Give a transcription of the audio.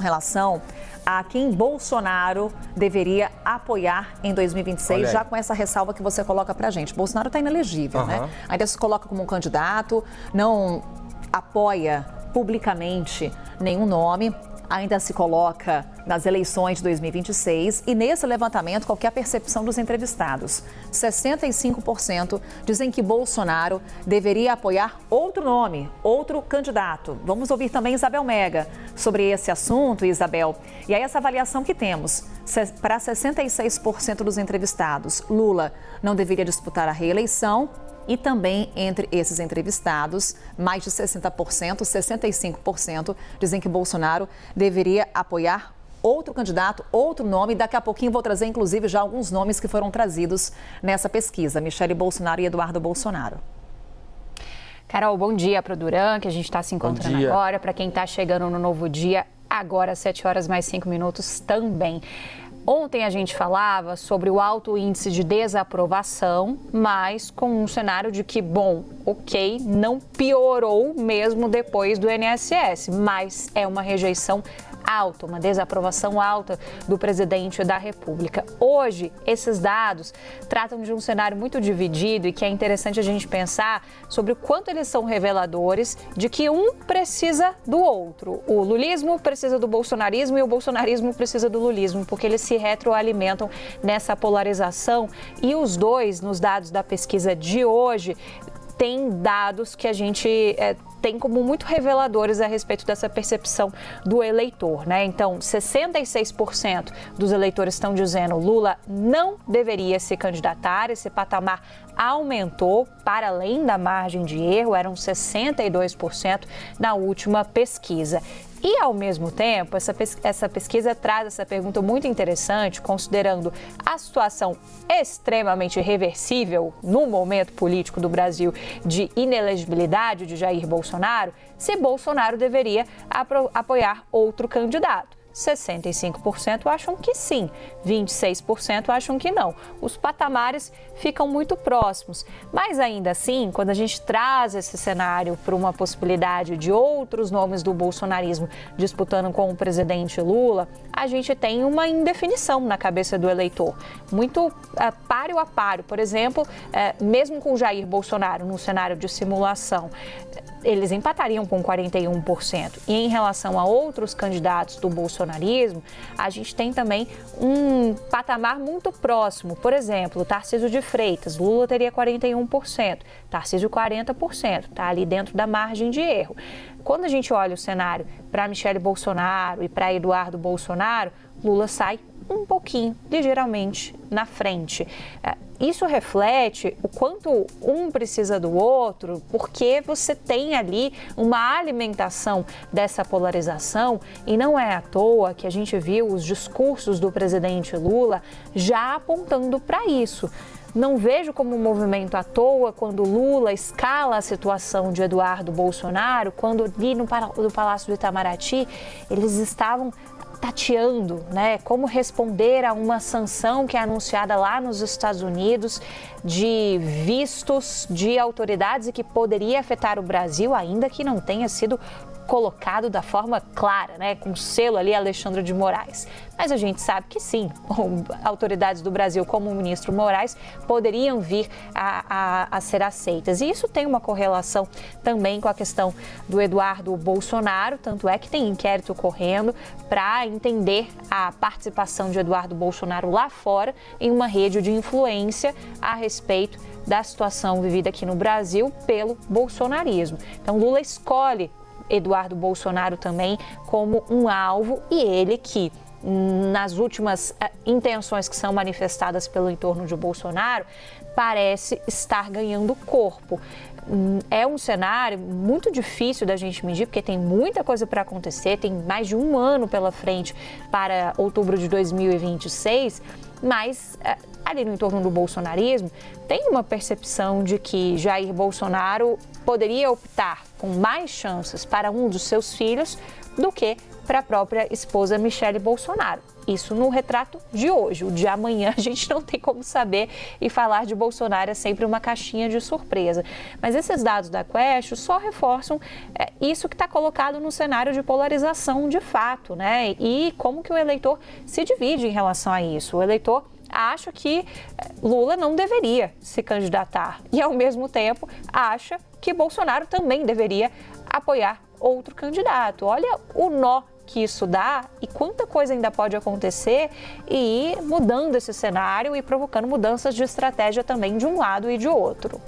relação a quem Bolsonaro deveria apoiar em 2026, já com essa ressalva que você coloca pra gente. Bolsonaro está inelegível, né? Ainda se coloca como um candidato, não apoia publicamente nenhum nome, ainda se coloca nas eleições de 2026 e nesse levantamento, qual que é a percepção dos entrevistados? 65% dizem que Bolsonaro deveria apoiar outro nome, outro candidato. Vamos ouvir também Isabel Mega sobre esse assunto, Isabel. E aí essa avaliação que temos, para 66% dos entrevistados, Lula não deveria disputar a reeleição. E também entre esses entrevistados, mais de 60%, 65% dizem que Bolsonaro deveria apoiar outro candidato, outro nome. Daqui a pouquinho vou trazer, inclusive, já alguns nomes que foram trazidos nessa pesquisa. Michele Bolsonaro e Eduardo Bolsonaro. Carol, bom dia para o Duran, que a gente está se encontrando agora. Para quem está chegando no novo dia, agora às 7 horas mais 5 minutos também. Ontem a gente falava sobre o alto índice de desaprovação, mas com um cenário de que, bom, ok, não piorou mesmo depois do INSS, mas é uma rejeição alta, uma desaprovação alta do presidente da República. Hoje, esses dados tratam de um cenário muito dividido e que é interessante a gente pensar sobre o quanto eles são reveladores de que um precisa do outro. O lulismo precisa do bolsonarismo e o bolsonarismo precisa do lulismo, porque eles se retroalimentam nessa polarização e os dois, nos dados da pesquisa de hoje, tem dados que a gente tem como muito reveladores a respeito dessa percepção do eleitor, né? Então, 66% dos eleitores estão dizendo que Lula não deveria se candidatar, esse patamar aumentou para além da margem de erro, eram 62% na última pesquisa. E, ao mesmo tempo, essa pesquisa traz essa pergunta muito interessante, considerando a situação extremamente reversível no momento político do Brasil de inelegibilidade de Jair Bolsonaro, se Bolsonaro deveria apoiar outro candidato. 65% acham que sim, 26% acham que não. Os patamares ficam muito próximos, mas ainda assim, quando a gente traz esse cenário para uma possibilidade de outros nomes do bolsonarismo disputando com o presidente Lula, a gente tem uma indefinição na cabeça do eleitor, muito páreo a páreo. Por exemplo, mesmo com Jair Bolsonaro no cenário de simulação, eles empatariam com 41%. E em relação a outros candidatos do bolsonarismo, a gente tem também um patamar muito próximo. Por exemplo, Tarcísio de Freitas, Lula teria 41%, Tarcísio 40%, está ali dentro da margem de erro. Quando a gente olha o cenário para Michele Bolsonaro e para Eduardo Bolsonaro, Lula sai um pouquinho, ligeiramente, na frente. Isso reflete o quanto um precisa do outro, porque você tem ali uma alimentação dessa polarização e não é à toa que a gente viu os discursos do presidente Lula já apontando para isso. Não vejo como um movimento à toa quando Lula escala a situação de Eduardo Bolsonaro, quando ali no Palácio do Itamaraty eles estavam tateando, né, como responder a uma sanção que é anunciada lá nos Estados Unidos de vistos de autoridades e que poderia afetar o Brasil, ainda que não tenha sido colocado da forma clara, né, com selo ali Alexandre de Moraes. Mas a gente sabe que sim, autoridades do Brasil, como o ministro Moraes, poderiam vir a ser aceitas. E isso tem uma correlação também com a questão do Eduardo Bolsonaro, tanto é que tem inquérito correndo para entender a participação de Eduardo Bolsonaro lá fora em uma rede de influência a respeito da situação vivida aqui no Brasil pelo bolsonarismo. Então, Lula escolhe Eduardo Bolsonaro também como um alvo e ele que, nas últimas intenções que são manifestadas pelo entorno de Bolsonaro, parece estar ganhando corpo. É um cenário muito difícil da gente medir, porque tem muita coisa para acontecer, tem mais de um ano pela frente para outubro de 2026, mas ali no entorno do bolsonarismo tem uma percepção de que Jair Bolsonaro poderia optar com mais chances para um dos seus filhos do que para a própria esposa Michele Bolsonaro. Isso no retrato de hoje. O de amanhã a gente não tem como saber, e falar de Bolsonaro é sempre uma caixinha de surpresa. Mas esses dados da Quest só reforçam isso que está colocado no cenário de polarização de fato, né? E como que o eleitor se divide em relação a isso. O eleitor acha que Lula não deveria se candidatar e, ao mesmo tempo, acha que Bolsonaro também deveria apoiar outro candidato. Olha o nó que isso dá e quanta coisa ainda pode acontecer e ir mudando esse cenário e provocando mudanças de estratégia também de um lado e de outro.